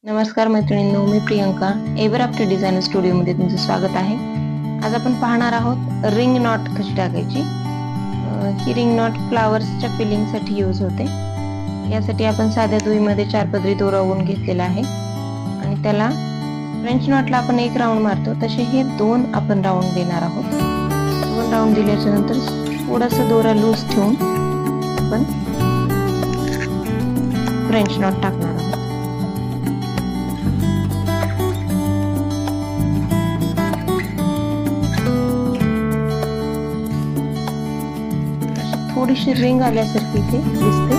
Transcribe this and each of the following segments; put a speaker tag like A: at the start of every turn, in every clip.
A: नमस्कार मैत्रिणींनो, मी Priyanka ever after designer स्टुडिओमध्ये तुमचं स्वागत आहे. आज आपण पाहणार आहोत रिंग नॉट कशी टाकायची. ही रिंग नॉट फ्लावर्सच्या फिलिंगसाठी यूज होते. यासाठी आपण साध्या दुईमध्ये 4 पदरी दोरा ओवून घेतलेला आहे आणि त्याला फ्रेंच नॉटला आपण 1 राऊंड मारतो तसे हे 2 आपण राऊंड देणार आहोत. 2 राऊंड दिल्याच्या नंतर थोडासा दोरा लूज ठेवून आपण फ्रेंच नॉट टाकणार आहोत. थोडीशी रिंग आल्यासारखी इथे दिसते.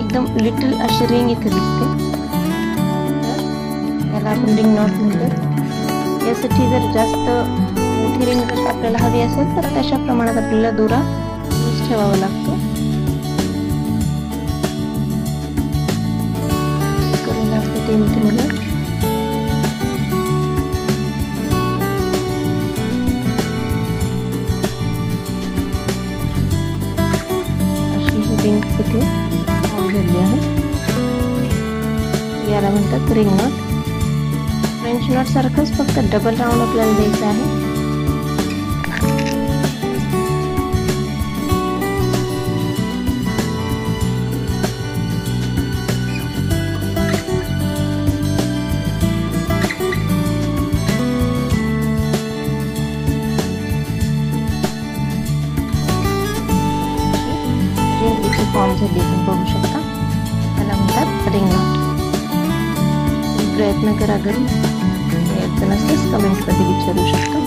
A: एकदम लिटल अशी रिंग इथे दिसते. याला आपण रिंग नॉट म्हणतो. यासाठी जर जास्त मोठी रिंग जर आपल्याला हवी असेल तर तशा प्रमाणात आपल्याला दोरा लूज ठेवावा लागतो. करून लागते ते इथे मला अशी रिंग इथे झाली आहे. याला म्हणतात रिंग नॉट. फ्रेंच नॉट सारखंच फक्त डबल राऊंड आपल्याला द्यायचं आहे. रिंग इथे फॉर्म झाली तुम्ही बघू शकता. त्याला म्हणतात रिंग नॉट. प्रयत्न करा घरी. अडचण असल्यास कमेंटमध्ये विचारू शकता.